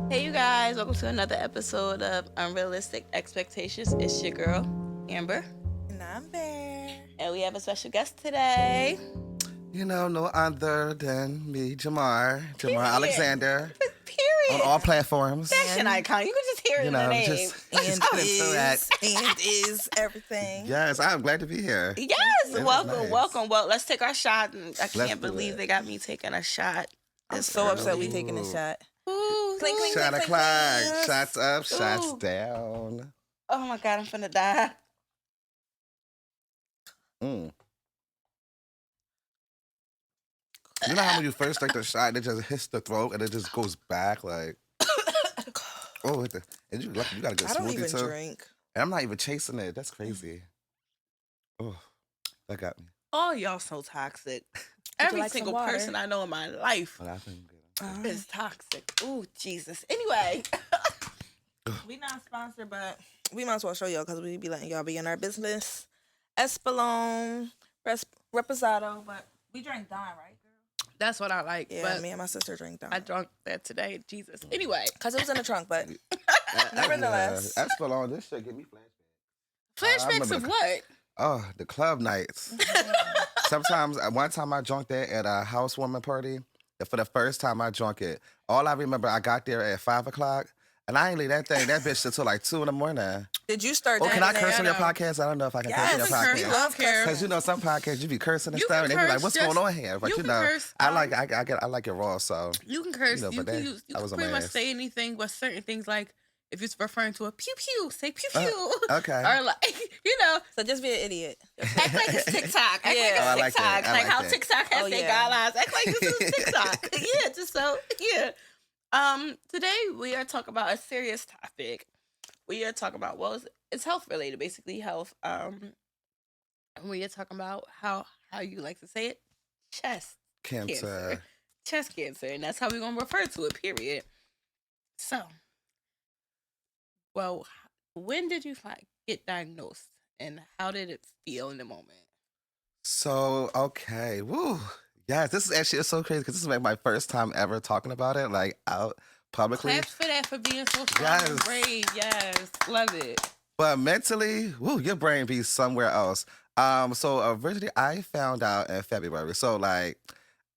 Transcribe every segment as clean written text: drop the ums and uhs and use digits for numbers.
Hey, you guys, welcome to another episode of Unrealistic Expectations. It's your girl, Amber, And I'm Bear. and we have a special guest today. No other than me, Jamar Period. Alexander, on Period. all platforms. Fashion icon. You can just hear it in the name. And feel that. is everything. Yes, I'm glad to be here. Yes, It is welcome, nice. welcome. Well, let's take our shot. And I Let's can't do believe it. they got me taking a shot. I'm This so upset we early. taking a shot. Ooh, Clink, clink, Shot clink, o'clock, clink. shots up, shots Ooh. down. Oh my God, I'm finna die. Mm. You know how when you first take the shot, it just hits the throat and it just goes back like, oh, and you lucky you got a good I don't smoothie even too. drink. And I'm not even chasing it. That's crazy. Oh, that got me. Oh, y'all so toxic. you Every like some single water? person I know in my life But I think is toxic. Ooh, Jesus. Anyway. We not sponsored, but we might as well show y'all because we be letting y'all be in our business. Espelon, Reposado, but we drank Don, right, girl? That's what I like. Yeah, but me and my sister drank Don. I drunk that today. Jesus. Anyway. Because it was in the trunk, but nevertheless. That's full on. This shit give me flashbacks. Flashbacks remember of the- what? Oh, the club nights. Sometimes, one time I drunk there at a housewarming party. And for the first time I drunk it, all I remember, I got there at 5 o'clock. And I ain't leave that bitch until like 2 in the morning. Did you start Oh, can I dancing curse on there? your podcast? I don't know if I can Yes, curse on your we podcast. love cursing. Because some podcasts you be cursing and You stuff, can and they be like, curse, "What's just- going on here?" But you can curse, I like it raw. So You can curse. You know, You but can that- use. You I can was on pretty my much ass. say anything, but certain things like if it's referring to a pew pew, say pew pew. okay. Or like So just be an idiot. act like it's TikTok. Act Yeah. like Oh, I it's like that. TikTok. I Like like how that. TikTok has Oh, their yeah. guidelines. Act like this is TikTok. Yeah, just so yeah. Today we are talking about a serious topic. We are talking about it's health related, basically health. And we are talking about how you like to say it, chest Cancer. chest cancer, and that's how we're gonna refer to it. Period. So, well, when did you get diagnosed, and how did it feel in the moment? So okay, woo, yes, this is actually it's so crazy because this is like my first time ever talking about it, like out publicly. Claps for that, for being so strong and Yes. brave. Yes, love it. But mentally, woo, your brain be somewhere else. So originally I found out in February. So like,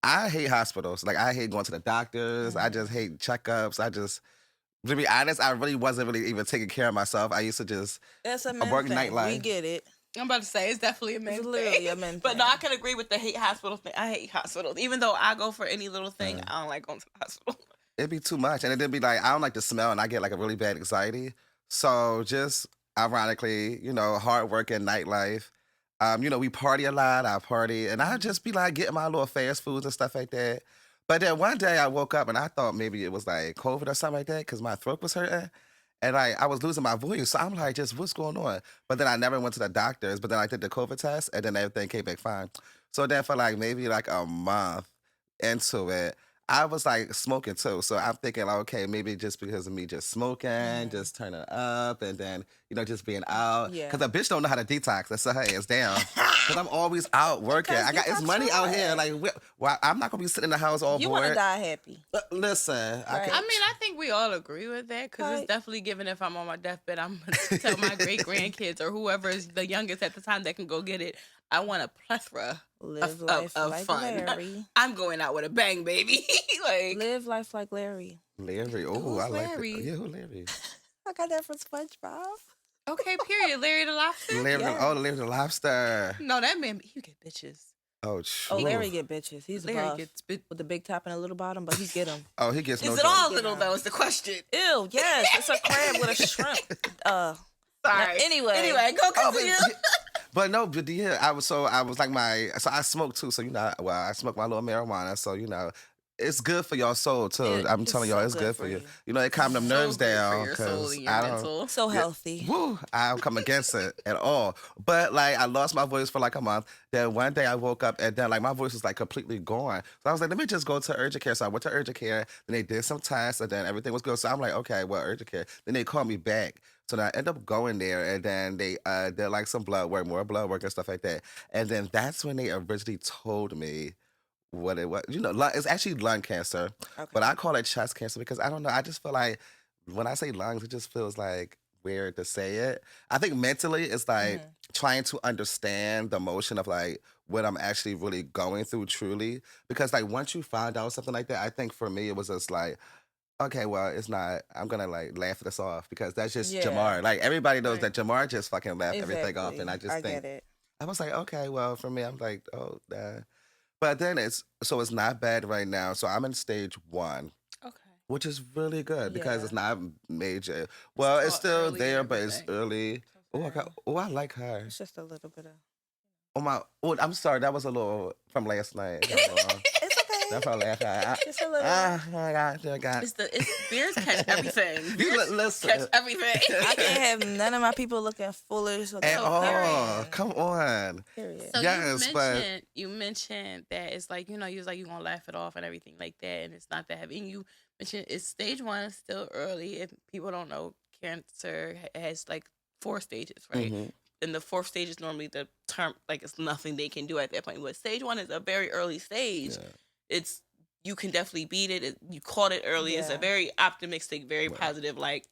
I hate hospitals. Like I hate going to the doctors. I just hate checkups. To be honest, I really wasn't really even taking care of myself. I used to just That's a men work thing. nightlife. We get it. I'm about to say it's definitely a men It's thing. literally a men But thing. no, I can agree with the hate hospital thing. I hate hospitals. Even though I go for any little thing, I don't like going to the hospital. it'd be too much. And it'd be like, I don't like the smell and I get like a really bad anxiety. So just ironically, hard work and nightlife. We party a lot, I party, and I'd just be like getting my little fast foods and stuff like that. But then one day I woke up and I thought maybe it was like COVID or something like that because my throat was hurting. And I was losing my voice. So I'm like, just what's going on? But then I never went to the doctors. But then I did the COVID test and then everything came back fine. So then for like maybe like a month into it, I was like smoking too. So I'm thinking like, okay, maybe just because of me just smoking, just turning up and then, just being out. Yeah. Because a bitch don't know how to detox. That's her ass down. Because I'm always out working. Because I got it's detox money out hard. here. Like, I'm not going to be sitting in the house all You want to bored. die happy. Listen. Right. I mean, I think we all agree with that because Right. it's definitely given if I'm on my deathbed, I'm going to tell my great grandkids or whoever is the youngest at the time that can go get it. I want a plethora Live of life like fun. Larry. I'm going out with a bang, baby. like, Live life like Larry. Larry. Oh, Who's I like Larry? it. Yeah, who Larry? I got that from SpongeBob. okay, period. Larry the Lobster? Larry, Yes. oh, Larry the Lobster. No, that man, you get bitches. Oh, Oh, true. Larry get bitches. He's a Larry buff gets bitches. with the big top and a little bottom, but he get them. Oh, he gets no Is it joke. all little, though, is the question. Ew, yes, it's a crab with a shrimp. Sorry. Anyway. Go Oh, continue. but no, but yeah, I was like I smoke too, so I smoke my little marijuana, so it's good for your soul too. I'm It's telling y'all, so it's good good for for you. you. It calm them So nerves good down for your soul because and your I don't. mental. So healthy. Woo, I don't come against it at all. But like I lost my voice for like a month. Then one day I woke up and then like my voice was like completely gone. So I was like, let me just go to urgent care. So I went to urgent care. Then they did some tests and then everything was good. So I'm like, okay, well, urgent care. Then they called me back. So then I end up going there and then they did like some blood work, more blood work and stuff like that. And then that's when they originally told me what it was. It's actually lung cancer, but Okay. I call it chest cancer because I don't know. I just feel like when I say lungs, it just feels like weird to say it. I think mentally, it's like Mhm. trying to understand the emotion of like what I'm actually really going through truly. Because like once you find out something like that, I think for me it was just like, okay, well, it's not. I'm gonna like laugh this off because that's just Yeah. Jamar. Like everybody knows Right. that Jamar just fucking laughed everything off, and Exactly. I just I think get it. I was like, okay, well, for me, I'm like, oh, but then it's not bad right now. So I'm in stage 1, Okay. which is really good because it's Yeah. not major. It's Well, it's still still early and there, but it's everything. early. So Oh, very. I like her. It's just a little bit of. Oh my. Oh, I'm sorry. That was a little from last night. Hold on. It's That's okay. from last night. Just a little. Ah, my gosh, oh God. It's beers catch everything. You Beers listen. catch everything. I can't have none of my people looking foolish or At So looking all. period. dumb. Come on. Period. So Yes, but you mentioned that it's like, you was like you gonna laugh it off and everything like that, and it's not that heavy. And you mentioned it's stage 1, it's still early. If people don't know, cancer has like 4 stages, right? hmm And the fourth stage is normally the term, like it's nothing they can do at that point. But stage 1 is a very early stage. yeah. It's You can definitely beat it. You caught it early. It's a Yeah. very optimistic, very Right. positive, like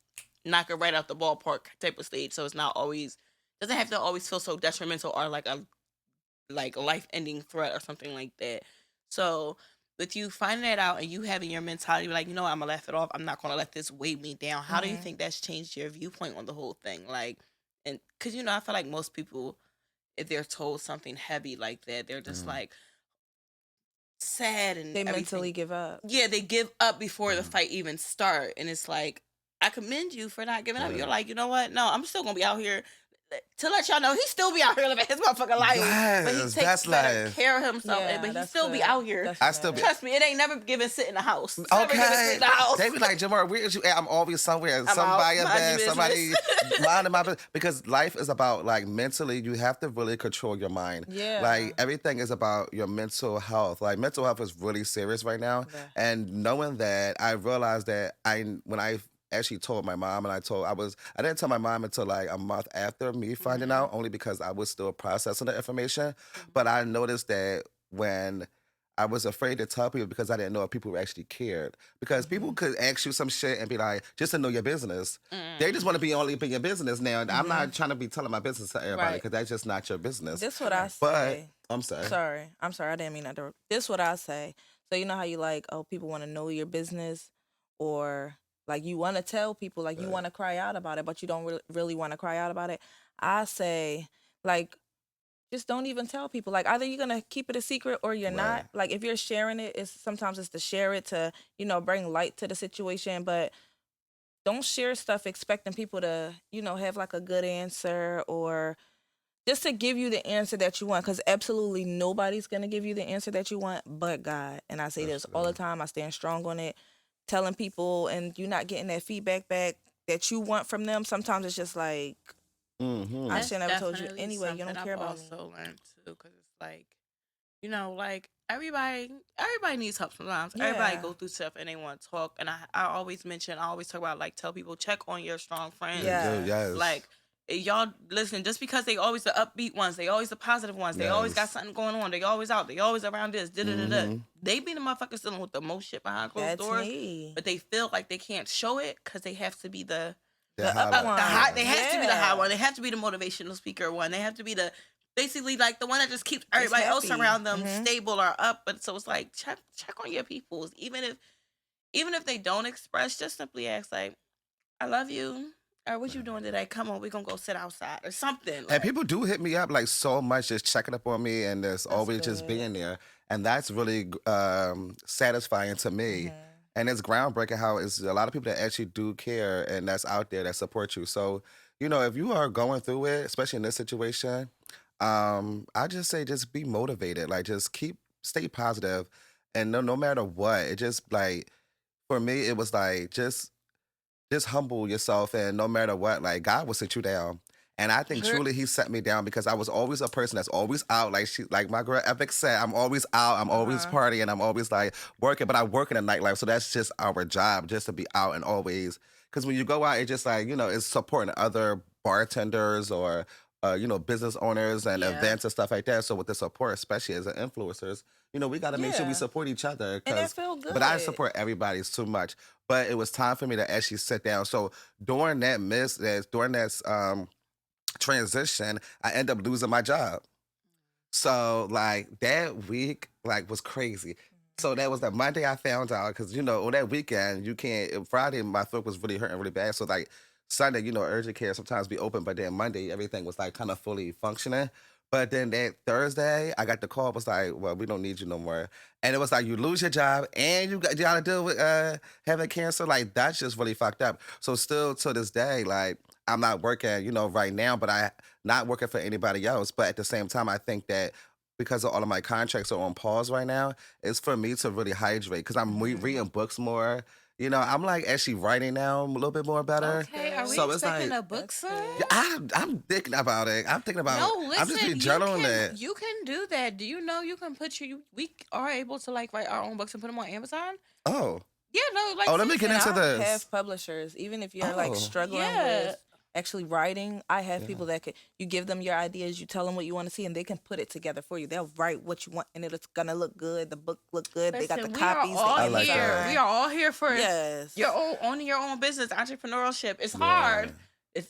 knock it right out the ballpark type of stage. So it's not always doesn't have to always feel so detrimental or like a life ending threat or something like that. So with you finding that out and you having your mentality like, I'm gonna laugh it off. I'm not gonna let this weigh me down. How do you Mhm. think that's changed your viewpoint on the whole thing? Like, and because I feel like most people, if they're told something heavy like that, they're just Mhm. like sad and They everything. mentally give up. Yeah, they give up before the Mhm. fight even start, and it's like I commend you for not giving up. You're Right. like, you know what? No, I'm still gonna be out here to let y'all know he still be out here living his motherfucking life, but he Yes, takes that's better life. care of himself. Yeah, But he that's still be good. out here. That's I still be. good. Trust me, it ain't never given sit in the house. It's never given sit Okay. in the house. They be like, Jamar, where is you at? I'm always somewhere. I'm out. Somebody in Mind your bed, somebody business. minding my business. Because life is about like mentally, you have to really control your mind. Yeah. Like everything is about your mental health. Like mental health is really serious right now. Yeah. And knowing that, I realized that when I actually told my mom and I didn't tell my mom until like a month after me finding out, only because I was still processing the information. But I noticed that when I was afraid to tell people because I didn't know if people actually cared. Because people Mhm. could ask you some shit and be like, just to know your business. They just want to be only up in your business now. And I'm Mhm. not trying to be telling my business to everybody Right. because that's just not your business. This what I But say. I'm sorry. Sorry. I'm sorry. I didn't mean that. This what I say. So you know how you like, oh, people want to know your business, or like you want to tell people, like you Right. want to cry out about it, but you don't really want to cry out about it. I say, like, just don't even tell people. Like either you're gonna keep it a secret or you're Right. not. Like if you're sharing it, it's to share it to bring light to the situation, but don't share stuff expecting people to have like a good answer or just to give you the answer that you want, because absolutely nobody's going to give you the answer that you want but God. And I say That's this all the true. time. I stand strong on it, telling people, and you're not getting that feedback back that you want from them. Sometimes it's just like, I Mm-hmm. That's should never told you definitely anyway. You something don't I've care about me. also learned too, because it's like, like everybody needs help sometimes. Everybody Yeah. go through stuff and they want to talk. And I always talk about like tell people check on your strong friends. Yeah. Yes. Like y'all listen, just because they always the upbeat ones, they always the positive ones, they always got Yes. something going on, they always out, they always around this, da da da da. Mm-hmm. They be the motherfuckers dealing with the most shit behind closed That's doors, me. but they feel like they can't show it because they have to be the The The up highlight. one. the high. They have to be the high Yeah. one. They have to be the motivational speaker one. They have to be the basically like the one that just keeps everybody else happy. around them Mhm. stable or up. But so it's like check on your peoples, even if they don't express, just simply ask like, "I love you," or "What you doing today? Come on, we gonna go sit outside or something." And Like, people do hit me up like so much, just checking up on me, and there's always just good. being there, and that's really satisfying to me. Mhm. And it's groundbreaking how it's a lot of people that actually do care and that's out there that support you. So, if you are going through it, especially in this situation, I just say just be motivated. Like just stay positive, and no matter what, it just like for me, it was like just humble yourself, and no matter what, like God will sit you down. And I think truly he set me down because I was always a person that's always out. Like my girl Epic said, I'm always out, I'm always Uh-huh. partying, I'm always like working, but I work in the nightlife. So that's just our job, just to be out and always. Because when you go out, it's just like, it's supporting other bartenders or business owners and Yeah. events and stuff like that. So with the support, especially as influencers, we got to make sure we Yeah. support each other. And that feel But I good. support everybody too much. But it was time for me to actually sit down. So during that transition, I ended up losing my job. So like that week was crazy. So that was the Monday I found out because on that weekend you can't. Friday my foot was really hurting really bad. So like Sunday, urgent care sometimes be open, but then Monday everything was like kind of fully functioning. But then that Thursday I got the call. It was like, well, we don't need you no more. And it was like you lose your job and you got to deal with having cancer. Like that's just really fucked up. So still to this day, like I'm not working, right now, but I not working for anybody else. But at the same time, I think that because of all of my contracts are on pause right now, it's for me to really hydrate because I'm reading books more. I'm like actually writing now a little bit more better. Okay, are we So it's expecting like a book soon? good. yeah, I'm thinking about it. I'm thinking about. No, I'm just listen, be journaling it. you can do that. Do you know you can we are able to like write our own books and put them on Amazon? Oh, Yeah, no, like let me get seriously. into I this. have publishers, even if you're like Oh, struggling Yeah. with actually writing, I have yeah. people that you give them your ideas, you tell them what you want to see, and they can put it together for you. They'll write what you want, and it's gonna look good. The book look good. They got the Listen, copies. we are all I like here. that. We are all here for Yes. owning your own business, entrepreneurship. It's Yeah. hard.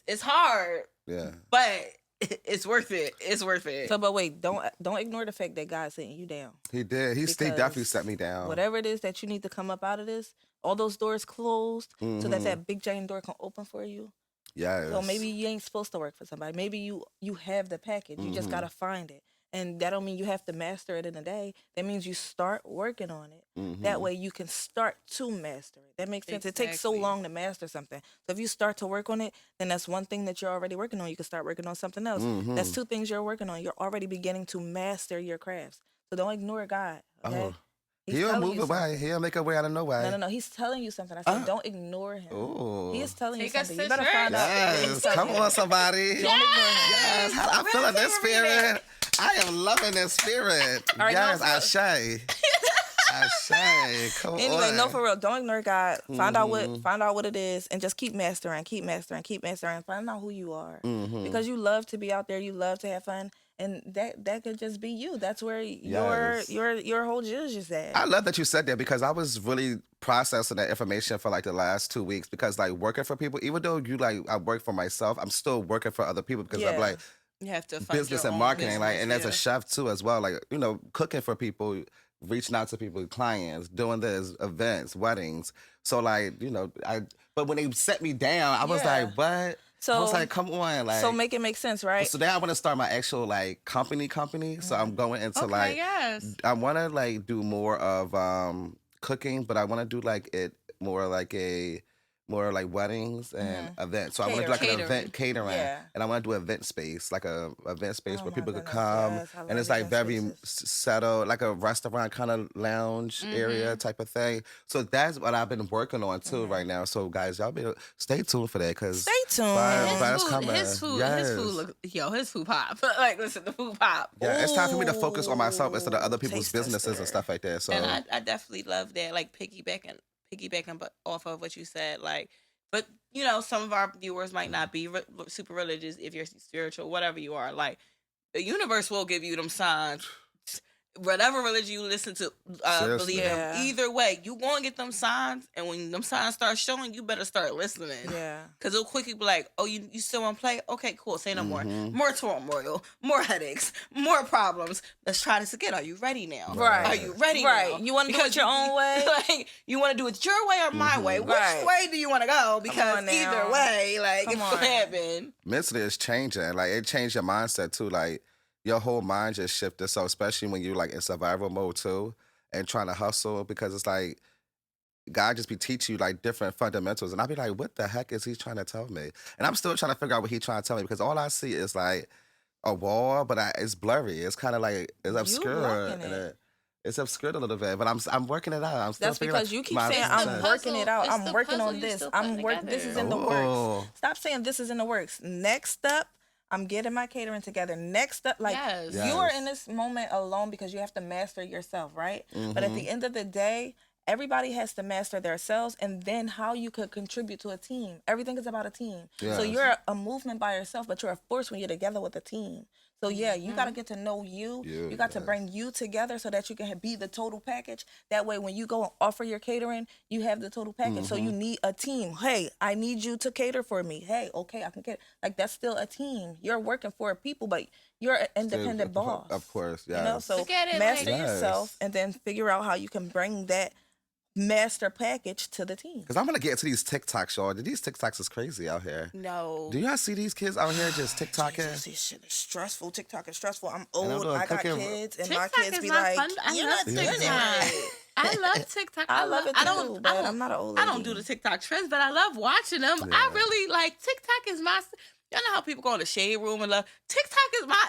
It's hard, Yeah. but it's worth it. It's worth it. So, but wait, don't ignore the fact that God's sitting you down. He did. He definitely Because set me down. whatever it is that you need to come up out of this, all those doors closed, so that Mhm. that big giant door can open for you. Yes. So maybe you ain't supposed to work for somebody. Maybe you have the package. You just gotta find it. And that don't mean you have to master it in a day. That means you start working on it. That way you can start to master it. That makes sense. It takes so Exactly. long to master something. So if you start to work on it, then that's one thing that you're already working on. You can start working on something else. That's two things you're working on. You're already beginning to master your crafts. So don't ignore God. Okay? Oh, He's he'll telling move you away. something. He'll make a way out of no way. No. He's telling you something. I said, don't ignore him. Oh. He is telling you Take a something. You better sister. find out. Yes. Come on, somebody. Don't ignore him. Yes. I'm feeling this spirit. I am loving this spirit. All right, yes, no, I say. I say. Come Anyway, on. no, for real. Don't ignore God. Find out what it is, and just keep mastering. Find out who you are, because you love to be out there. You love to have fun, and that could just be you. That's where Yes. your whole juice is at. I love that you said that because I was really processing that information for like the last 2 weeks because like working for people, even though I work for myself, I'm still working for other people because I'm Yeah. like You have to find business your and own marketing, like, business, and as yeah. a chef too as well, like cooking for people, reaching out to people, clients, doing this events, weddings. So like but when they set me down, I was Yeah. like, what? I So- was like, come on, like. So make it make sense, right? So now I want to start my actual like company. So I'm going into Okay, like yes. I want to like do more of cooking, but I want to do like it more like weddings and events. So I want to do like an Catering. event catering, Yeah. and I want to do event space, like a event space Oh where my people could goodness, come, yes, I and love it's like event very spaces. settled, like a restaurant kind of lounge area type of thing. So that's what I've been working on too right now. So guys, y'all be stay tuned for that because Stay tuned. That's coming. His food Yes. look, his food pop. Like, listen, the food pop. Yeah, it's time for me to focus on myself instead of other Ooh, people's taste businesses tester. and stuff like that. So And I definitely love that, like piggybacking off of what you said, like, but some of our viewers might not be super religious. If you're spiritual, whatever you are, like, the universe will give you them signs. Whatever religion you listen to, Seriously. believe Yeah. in. Either way, you gonna get them signs, and when them signs start showing, you better start listening. Yeah. Cause it'll quickly be like, oh, you still want to play? Okay, cool. Say no more. Mm-hmm. More turmoil, more headaches, more problems. Let's try this again. Are you ready now? Right. Are you ready Right. now? You wanna do it Because your own way? Like, you want to do it your way or my way? Which Right. way do you want to go? Because on now. either way, like, Come it's on. gonna happen. mentally it's changing. Like it changed your mindset too. Like your whole mind just shifted. So especially when you're like in survival mode too and trying to hustle because it's like God just be teaching you like different fundamentals. And I'll be like, what the heck is he trying to tell me? And I'm still trying to figure out what he's trying to tell me because all I see is like a wall, but it's blurry. It's kind of like it's obscure. rocking And it. it's obscured a little bit, but I'm working it out. I'm still That's figuring because you keep my saying It's the I'm success. working it out. puzzle. It's I'm the working puzzle on you this. still I'm putting work. This is in the Oh. works. Stop saying this is in the works. Next up, I'm getting my catering together. Next up, like Yes. you are Yes. in this moment alone because you have to master yourself, right? But Mm-hmm. at the end of the day, everybody has to master themselves, and then how you could contribute to a team. Everything is about a team. So Yes. you're a movement by yourself, but you're a force when you're together with a team. So yeah, you got to get to know you. You got to bring you together so that you can be the total package. That way, when you go and offer your catering, you have the total package. So you need a team. Hey, I need you to cater for me. Hey, okay, I can cater. Like, that's still a team. You're working for people, but you're an independent boss. Of course, You know, so Look at it master like- yourself and then figure out how you can bring that master package to the team. Because I'm gonna get into these TikToks, y'all. These TikToks is crazy out here. No. Do y'all see these kids out here just TikToking? Jesus, this shit is stressful. TikTok is stressful. I'm I'm old. doing I got cooking- kids, and TikTok my kids is be not like, fun. I "You're love not doing it TikTok. right." I love TikTok. I love it I too, don't. but I don't, I'm not an old I don't lady. do the TikTok trends, but I love watching them. I Yeah. really like TikTok. Is my. Y'all know how people go in the shade room and love TikTok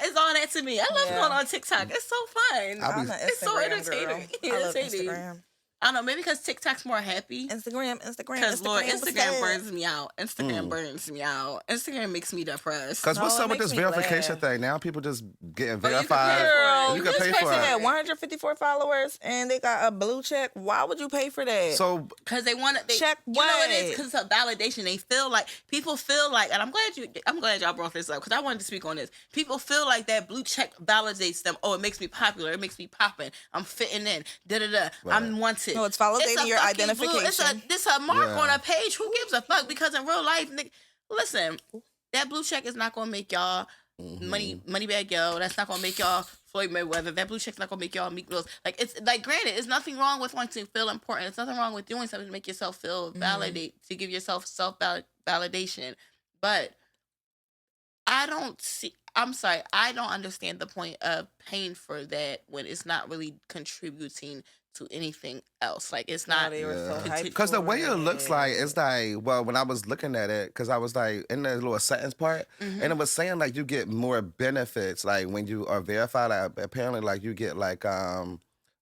is all that to me. I love Yeah. going on TikTok. It's so fun. I'll be- I'm an It's so Instagram entertaining. girl. Yeah, I love entertaining. Instagram. I don't know, maybe because TikTok's more happy. Instagram. Because Lord, what's Instagram that? burns me out. Instagram burns me out. Instagram makes me depressed. Because what's No, it up with makes this me verification laugh. thing? Now people just getting Oh, you can pay verified. for it. Girl, You can this pay person for it. had 154 followers and they got a blue check. Why would you pay for that? So Because they want to Check You know what it is? what? Because it's a validation. They feel like people feel like, and I'm glad y'all brought this up because I wanted to speak on this. People feel like that blue check validates them. Oh, it makes me popular. It makes me popping. I'm fitting in. Da da da. I'm wanted. No, it's validating a your fucking identification. It's a mark Yeah. on a page. Who gives a fuck? Because in real life, listen, that blue check is not gonna make y'all money bag yo. That's not gonna make y'all Floyd Mayweather. That blue check's not gonna make y'all Meek Mills. Like, it's like, granted, it's nothing wrong with wanting to feel important. It's nothing wrong with doing something to make yourself feel validate, to give yourself validation. But I'm sorry, I don't understand the point of paying for that when it's not really contributing to anything else. Like, it's not. they were so Yeah. hyped because the for way it looks like, it. it's like, well, when I was looking at it, because I was like in the little sentence part, Mhm. and it was saying like you get more benefits, like when you are verified. Like, apparently, like you get like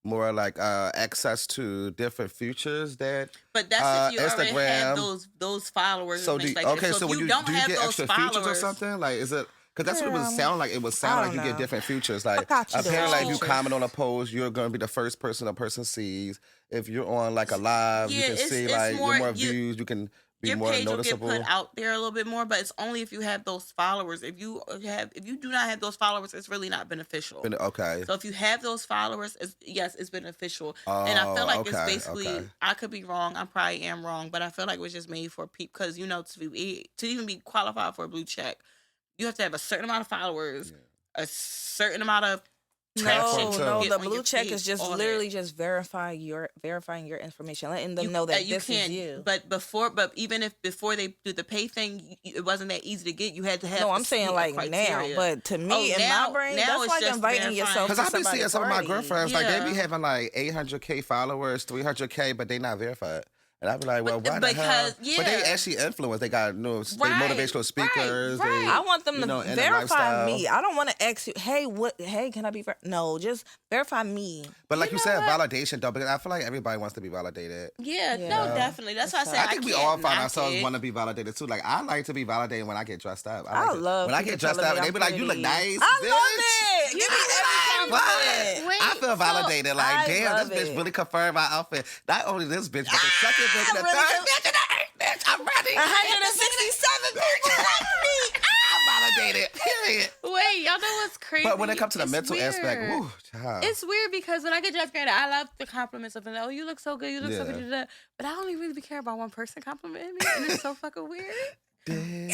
more like access to different features that. But that's if you already have Instagram. those followers. So and do things like that. okay, so if when you don't do you have get those extra followers, features or something? Like, is it? Because that's what it would sound like. It would sound I like you don't get know. different features. Like, got you apparently, like, if you features. comment on a post, you're going to be the first person a person sees. If you're on like a live, you Yeah, can it's- see it's like more- more you- views. You can be your more page noticeable. will get put out there a little bit more, but it's only if you have those followers. If you do not have those followers, it's really not beneficial. Okay. So if you have those followers, it's beneficial. And I feel like it's okay, basically, okay. I could be wrong. I probably am wrong, but I feel like it was just made for people because, to even be qualified for a blue check, you have to have a certain amount of followers, a certain amount of traction. too. No, get the on blue your check page, is just all that. literally just verifying your information, letting them know that this is you. But even before they do the pay thing, it wasn't that easy to get. You had to have. No, to I'm saying meet a like now, criteria. but to me, Oh, in now- my brain, now that's it's like just inviting verifying. yourself. Because to I've been somebody's seeing some of my party. girlfriends, like, they be Yeah. having like 800K followers, 300K, but they not verified. And I'd be like, well, why the hell? Because, But they yeah. actually influence. They got they Right, motivational speakers. right. They, I want them you to know, in the verify lifestyle. me. I don't want to ask you, hey, can I be? No, just verify me. But like you know said, what? validation though, because I feel like everybody wants to be validated. Yeah, Yeah. no, definitely. That's why I said I think we all can't find knock ourselves it. want to be validated too. Like, I like to be validated when I get dressed up. I like love when I people get dressed telling up, me they I'm be like, "You look pretty." nice." I bitch. love it. Give me I every like, compliment. Wait, I feel so- validated. Like, I damn, love this bitch it. really confirmed my outfit. Not only this bitch, but the second bitch, the really third do. bitch, and the eighth bitch. I'm ready. 167 people like me. I'm validated. Period. Wait, y'all know what's crazy? But when it comes to the It's mental aspect, weird. woo, child. It's weird because when I get dressed, granted, I love the compliments of, oh, you look so good, you look so Yeah. good, da, da, da. But I only really care about one person complimenting me, and it's so fucking weird. Damn. It's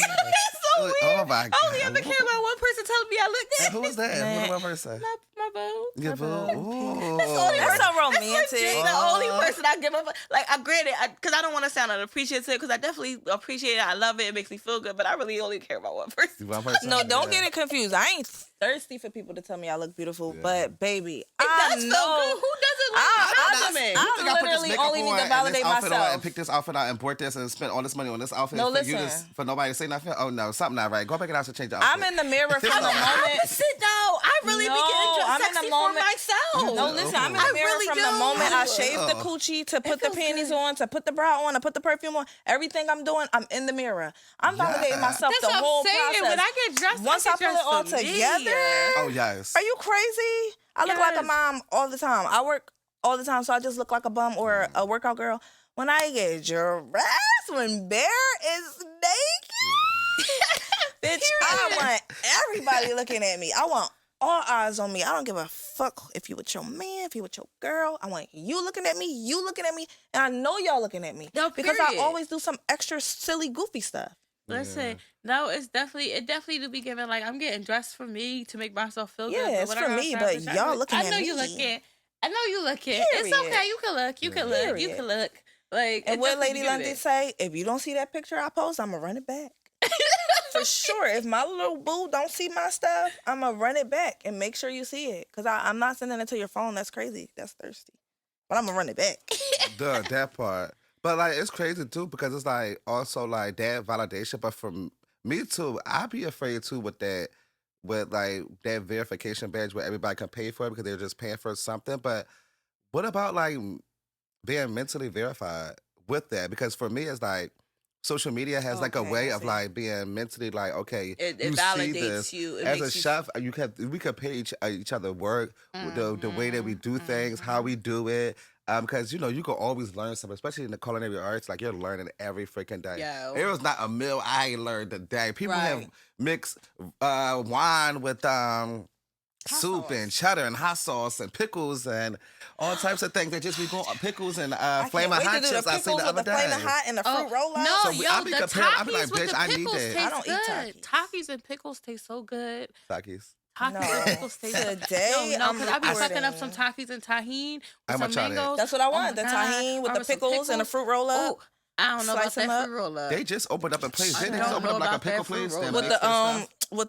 so weird. Oh my I only God. ever care about one person telling me I look And good. who's that? Who's the one person? My boo. Your boo. Ooh. That's so That's romantic. legit the only person I give up. Like, I granted, because I don't want to sound unappreciative, because I definitely appreciate it. I love it. It makes me feel good. But I really only care about one person. One person? No, don't Yeah. get it confused. I ain't thirsty for people to tell me I look beautiful, Yeah. but baby, It I does feel know. good. Who doesn't like I compliments? I think I put this literally makeup only need on to and validate this outfit on myself. and pick this outfit out and bought this and spent all this money on this outfit No, for you listen. for nobody to say nothing? Oh no, something not right. Go back in the house and change the outfit. I'm in the mirror from I'm the the moment. Opposite though. I really be No, getting I'm in dressed the sexy for moment- myself. No, listen, I'm in I the mirror really from do. the moment I Oh. shave the coochie to put the feels panties good. on, to put the bra on, to put the perfume on. Everything I'm doing, I'm in the mirror. I'm Yeah. validating myself That's the what whole I'm saying. process. When I get dressed, Once I get pull it dressed all for me. together, Oh yes. are you crazy? I look like a Yes. mom all the time. I work all the time, so I just look like a bum or a workout girl. When I get dressed, when Bear is naked, bitch, I want everybody looking at me. I want all eyes on me. I don't give a fuck if you with your man, if you with your girl. I want you looking at me, and I know y'all looking at me. No, because I period. always do some extra silly, goofy stuff. Listen, no, it definitely do be given like I'm getting dressed for me to make myself feel good. Yeah, but it's when I for go me, outside, but bitch, y'all looking I at know me. you looking. I know you looking. It's Period. okay. You can look. You can look. You can look. Like, And it what definitely Lady be given London it. say, if you don't see that picture I post, I'm going to run it back. For sure. If my little boo don't see my stuff, I'm going to run it back and make sure you see it. Because I'm not sending it to your phone. That's crazy. That's thirsty. But I'm going to run it back. That part. But like it's crazy too because it's like also like that validation. But for me too, I'd be afraid too with like that verification badge where everybody can pay for it because they're just paying for something. But what about like being mentally verified with that? Because for me, it's like social media has like a Okay, way I of see. like being mentally like, okay, It you see validates this you. It as a makes you. chef. We could pay each other work, the way that we do things, how we do it. Because you can always learn something, especially in the culinary arts. Like you're learning every freaking day. Yo. There was not a meal I ain't learned today. People have Right. mixed wine with soup and cheddar and hot sauce and pickles and all types of things that just be going pickles and I flaming can't wait hot to do the chips I seen pickles the with other the flaming day. hot and the fruit roll up. No, So yo, I be the comparing- I be Takis like, with bitch, the I need pickles that. taste I don't eat good. Takis and pickles taste so good. Takis. Takis and No. pickles taste good. Today, Yo, no, I'm because I be fucking up recording. some Takis and tahini I'ma with some try that. mangoes. That's what I Oh want. my The God. tahini with Or the some pickles and the fruit roll up. Oh, I don't know Slice about them that up. fruit roll up. They just opened up a place. I Didn't they just don't open know up like a about that pickle fruit place? roll that up. With mix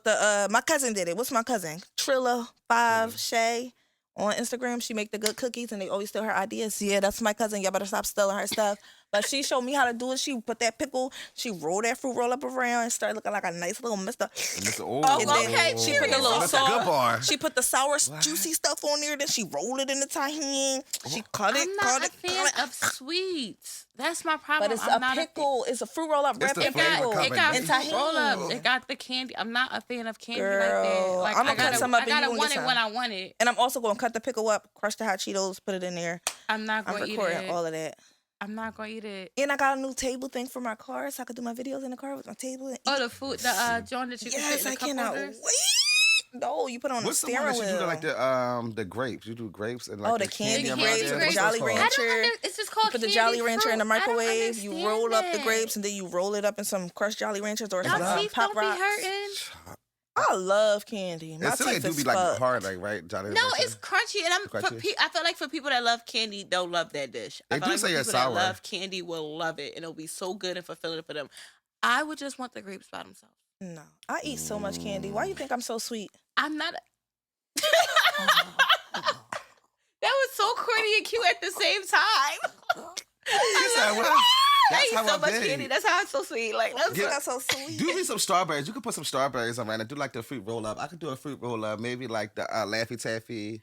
that stuff? my cousin did it. What's my cousin? Trilla 5 Shay on Instagram. She make the good cookies and they always steal her ideas. Yeah, that's my cousin. Y'all better stop stealing her stuff. But she showed me how to do it. She put that pickle, she rolled that fruit roll up around and started looking like a nice little mister. Oh, And then okay, she put the little That's a good sauce. bar. She put the sour, juicy stuff on there. Then she rolled it in the tahini. She cut it, I'm cut not a it, fan cut it. of sweets. That's my problem. But it's I'm a not pickle. It's a fruit roll up It's wrapped the in flavor pickle. coming It got in. and fruit roll up. tahini. It got the candy. I'm not a fan of candy like Girl, that. Like I'ma I cut gotta, some up I and gotta you gonna want get it when some. I want it. And I'm also gonna cut the pickle up, crush the hot Cheetos, put it in there. I'm not I'm gonna eat recording it. all of that. I'm not gonna eat it. And I got a new table thing for my car, so I could do my videos in the car with my table. And Oh, eat. the food, the joint that you can fit Yes, in I the cup cannot holders. wait. No, you put on What's the the one steering that you do wheel. like the grapes? You do grapes and like Oh, the candy around grapes there? with the What's Jolly those called? I Rancher. don't it's just You called put the candy Jolly Rancher in the fruit. I don't microwave. You understand roll up the that. grapes and then you roll it up in some crushed Jolly Ranchers or Y'all some teeth Pop don't be Rocks. hurting. I love candy. My It seems like teeth it do is be like fucked. hard, like right, Johnny? No, it's crunchy, and Crunchy? I feel like for people that love candy, they'll love that dish. I They feel do like for say it's people that sour. love candy will love it, and it'll be so good and fulfilling for them. I would just want the grapes by themselves. No, I eat so much candy. Why you think I'm so sweet? I'm not. That was so corny and cute at the same time. She said, well, I that's eat how so I much be. candy. That's how it's so sweet. Like that's Yeah. That's so sweet. Do me some strawberries. You could put some strawberries on and do like the fruit roll up. I could do a fruit roll up, maybe like the Laffy Taffy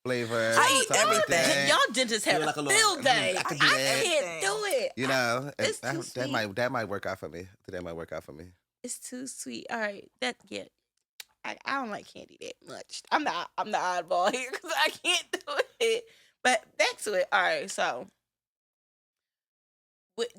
flavor. I eat something like everything. that. y'all dentists have Yeah, a like a field little- day. I I could do that. can't do it. You know, and It's too sweet. that might work out for me. That might work out for me. It's too sweet. All right, I don't like candy that much. I'm the oddball here because I can't do it. But back to it. All right, so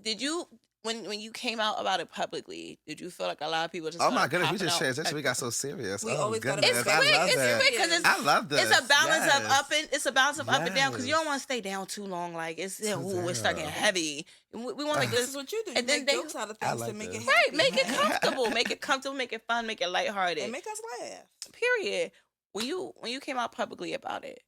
did you when you came out about it publicly? Did you feel like a lot of people just? Oh my started goodness, we popping just out? transitioned. We got so serious. We oh always gotta goodness, It's I quick. love It's that. quick because I love this. it's a balance of Yes. up and it's a balance of up and down because you don't Yes. want to stay down too long. Like it's So it's starting down. heavy. And we want to make This this is what you do. You and then make they- jokes out of I things like to make this. it right. happy. Make it comfortable. Make it comfortable. Make it fun. Make it lighthearted. And make us laugh. Period. When you came out publicly about it,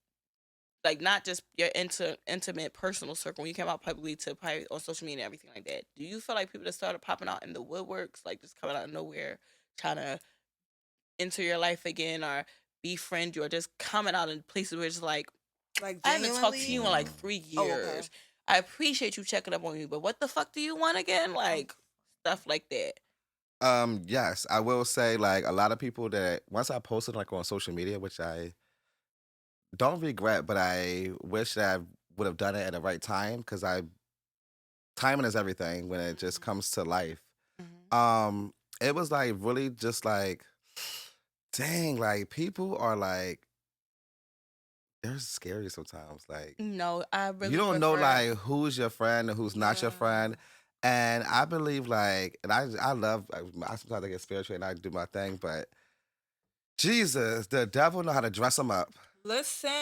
like not just your intimate personal circle, when you came out publicly to probably on social media and everything like that, do you feel like people that started popping out in the woodworks, like just coming out of nowhere, trying to enter your life again or befriend you, or just coming out in places where it's like, Like I haven't talked to you in like 3 Oh, years. okay. I appreciate you checking up on me, but what the fuck do you want again? Like stuff like that. Yes, I will say like a lot of people that once I posted like on social media, which I don't regret, but I wish that I would have done it at the right time because timing is everything when it just comes to life. It was like really just like, dang, like people are like they're scary sometimes. Like No, I you really don't know prefer. like who's your friend and who's not your Yeah. friend. And I believe like, and I love. I sometimes I get spiritual and I do my thing, but Jesus, the devil know how to dress them up.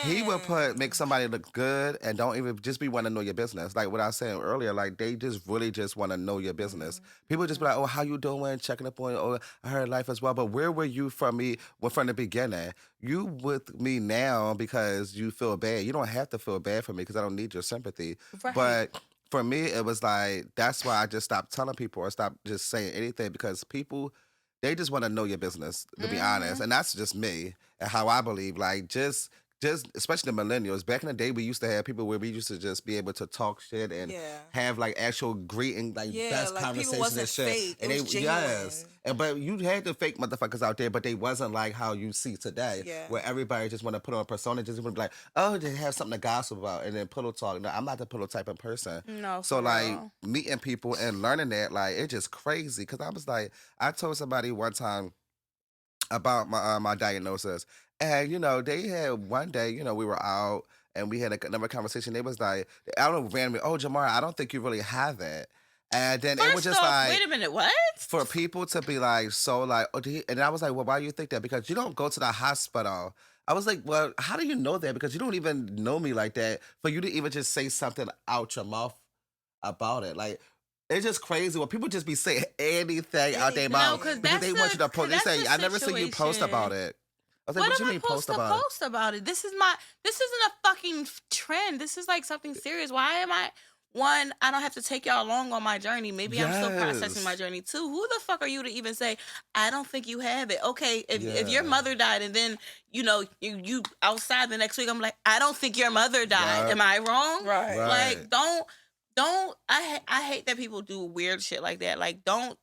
He will make Listen. somebody look good and don't even just be want to know your business. Like what I was saying earlier, like they just really just want to know your business. People just be like, "Oh, how you doing?" Checking up on you. Oh, I heard life as well. But where were you from me? Well, from the beginning, you with me now because you feel bad. You don't have to feel bad for me because I don't need your sympathy. Right. But for me, it was like that's why I just stopped telling people or stopped just saying anything because people they just want to know your business, to be honest. Mm-hmm. And that's just me and how I believe. Like just especially the millennials. Back in the day we used to have people where we used to just be able to talk shit and Yeah. have like actual greeting, like Yeah, best like people conversations and wasn't shit. fake. It And they was yes. genuine. And but you had the fake motherfuckers out there, but they wasn't like how you see today, Yeah. where everybody just want to put on a persona, just want to be like, oh, they have something to gossip about, and then pillow talk. No, I'm not the pillow type of person. No, So for like real. meeting people and learning that, like it's just crazy. Cause I was like, I told somebody one time about my diagnosis. And they had one day, we were out and we had another conversation. They was like, I don't know, randomly, oh Jamar, I don't think you really have it. And then it was First just off, like wait a minute. What? for people to be like so like, oh, and I was like, well, why do you think that? Because you don't go to the hospital. I was like, well, how do you know that? Because you don't even know me like that. For you to even just say something out your mouth about it, like it's just crazy when people just be saying anything out their No, mouth cause because Anything. they want you to post. They that's say, the I never see you post about situation. it. I was like, What what am you I mean supposed post to about it? post about it? This isn't a fucking trend. This is like something serious. Why am I one? I don't have to take y'all along on my journey. Maybe I'm still processing my Yes. journey too. Who the fuck are you to even say I don't think you have it? Okay, if your Yeah. mother died and then you outside the next week, I'm like I don't think your mother died. Yup. Am I wrong? Right. Right. Like don't I hate that people do weird shit like that. Like don't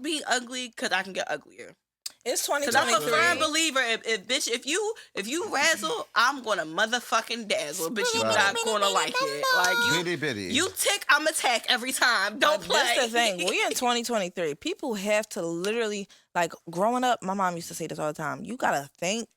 be ugly because I can get uglier. It's Cause I'm a firm 2023. believer. If bitch, if you razzle, I'm gonna motherfucking dazzle. Bitch, you Right. not gonna like it. Like Bitty bitty. you tick, I'm attack every time. Don't But play. this the thing. We in 2023. People have to literally, like, growing up, my mom used to say this all the time. You gotta think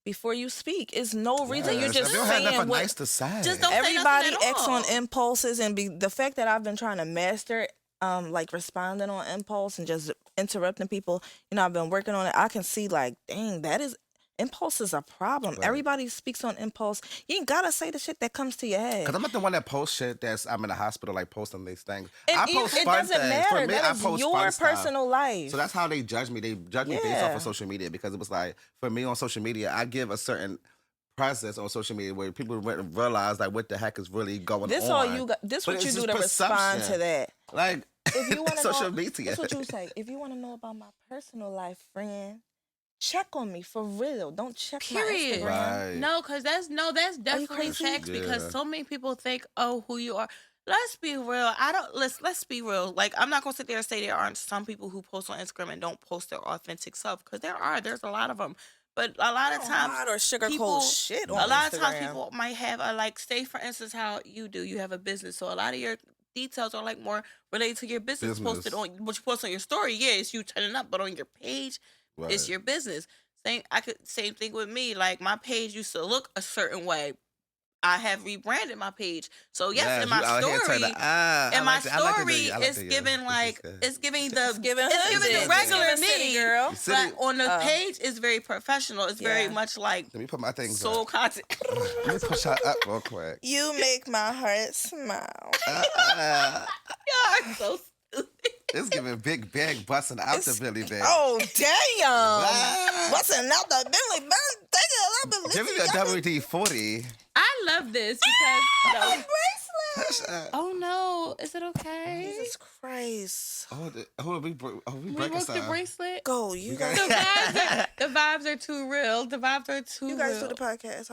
before you speak. It's no reason you're Yes. If just you don't have nothing saying what nice to say. Just don't say nothing everybody at acts on all. impulses, and the fact that I've been trying to master like responding on impulse and just interrupting people. I've been working on it. I can see like, dang, that is impulse is a problem. Right. Everybody speaks on impulse. You ain't gotta say the shit that comes to your head. Cause I'm not the one that posts shit that's I'm in the hospital like posting these things. And I post it fun doesn't things. matter. For me, That I is post your fun stuff. personal life. So that's how they judge me. They judge me based off Yeah. of social media because it was like for me on social media, I give a certain presence on social media where people realize like what the heck is really going This on. all you got. This But what it's you do just to respond perception. to that. Like If you want to social know, media. that's what you say. If you want to know about my personal life, friend, check on me for real. Don't check Period. my Instagram. Right. No, cause that's definitely crazy? text because Yeah. so many people think, oh, who you are. Let's be real. Let's be real. Like I'm not gonna sit there and say there aren't some people who post on Instagram and don't post their authentic self because there's a lot of them. But a lot of times Hot or sugarcoat people shit on a lot of times Instagram. people might have a like say for instance how you do you have a business so a lot of your details are like more related to your business posted on what you post on your story. Yeah, it's you turning up, but on your page it's Right. your business. Same thing with me. Like my page used to look a certain way. I have rebranded my page. So yes, in you my out here story, turning. I like the, I like the new you. I like it's the you. giving This like is good. it's giving It's giving the hood regular it's giving city me. girl. City- But on the Oh. page, it's very professional. It's very Yeah. much like Let me put my things soul up. content. Let me push her up real quick. You make my heart smile. Y'all are so stupid. It's giving big bag busting out the Billy bag. Oh damn! Wow. Busting out the Billy bag. Give me a WD-40. I love this because no. bracelet. Oh no, is it okay? Jesus Christ! We We breaking broke the something. bracelet. Go, you got guys. The vibes are too real. The vibes are too You guys real. do the podcast.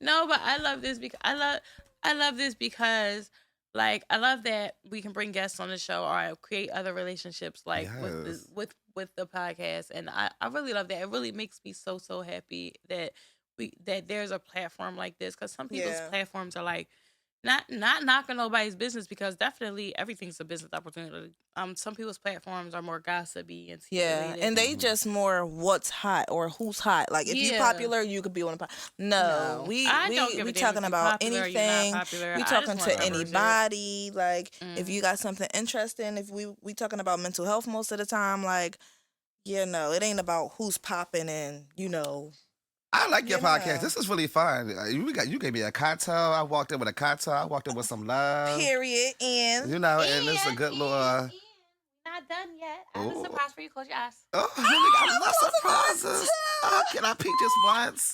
No, but I love this because I love this because like I love that we can bring guests on the show or create other relationships like Yes. with the podcast, and I really love that. It really makes me so happy that that there's a platform like this because some people's Yeah. platforms are like not knocking nobody's business, because definitely everything's a business opportunity. Some people's platforms are more gossipy and tea Yeah, related. and they just more what's hot or who's hot. Like if you Yeah. popular, you could be on the No, No, we I don't we give a we damn if talking you're about popular or you're not anything. popular. We I just talking want to membership. anybody. Like if Mm. you got something interesting, if we talking about mental health most of the time. Like it ain't about who's popping and I like your You podcast. know. This is really fun. You gave me a cocktail. I walked in with a cocktail. I walked in with some love. Period. And And it's a good little. Not done yet. I have a Oh, surprise for you. Close your eyes. I love surprises. Can I peek just once?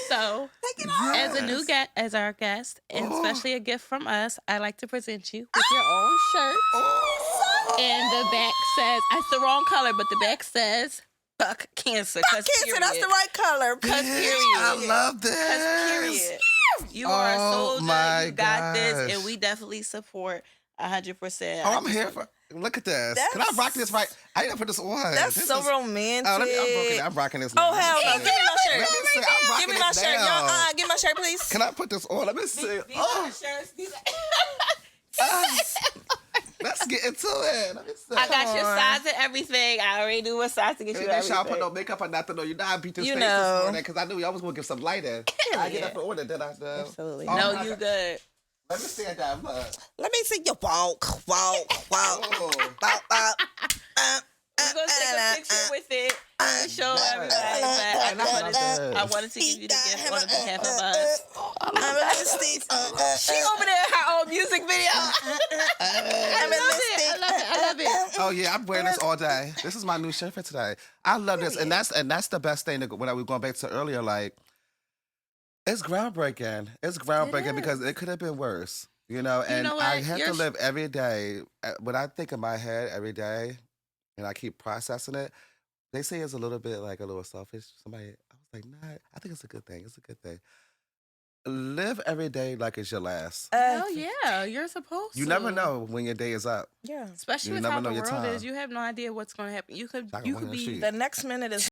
So, take it off. as a new guest, as our guest, and Oh. especially a gift from us, I'd like to present you with your own shirt. Oh. And the back says, it's the wrong color, but the back says, fuck cancer. Fuck cancer. That's the right color. Cause Bitch, period. I love this. Cause period. You are a Oh soldier. my You got this, gosh. and we definitely support 100%. Oh, I'm here for. Look at this. Can I rock this right? I need to put this on. That's This so is- romantic. I'm rocking this now. Oh hell no! Give me my shirt. Let me see. I'm rocking Give me my this shirt, now. y'all. Give me my shirt, please. Can I put this on? Let me see. These Oh, are shirts. let's get into it. Let me see. I got your on. size and everything. I already knew what size to get you. Make sure I put Everything. no makeup or nothing. No, you know I beat this You face know. this morning because I knew y'all was gonna give some light in. I get up and order, did I? Absolutely. Oh, No, my you God. good. Let me stand down. Look. Let me see you walk. Oh. We're gonna take a picture with it and show everybody. But I wanted to give you the gift on behalf of us. She over there in her own music video. I love it. Oh yeah, I'm wearing this all day. This is my new shirt for today. I love this, and that's the best thing. When I was going back to earlier, like it's groundbreaking. It's groundbreaking because it could have been worse, And know I what? have You're to live every day. When I think in my head every day, and I keep processing it, they say it's a little bit like a little selfish. Somebody, I was like, nah, I think it's a good thing. It's a good thing. Live every day like it's your last. Hell yeah, you're supposed to. You never know when your day is up. Yeah. Especially You with never how know the your world time. is. You have no idea what's going to happen. You could Like you walking could the be street. The next minute is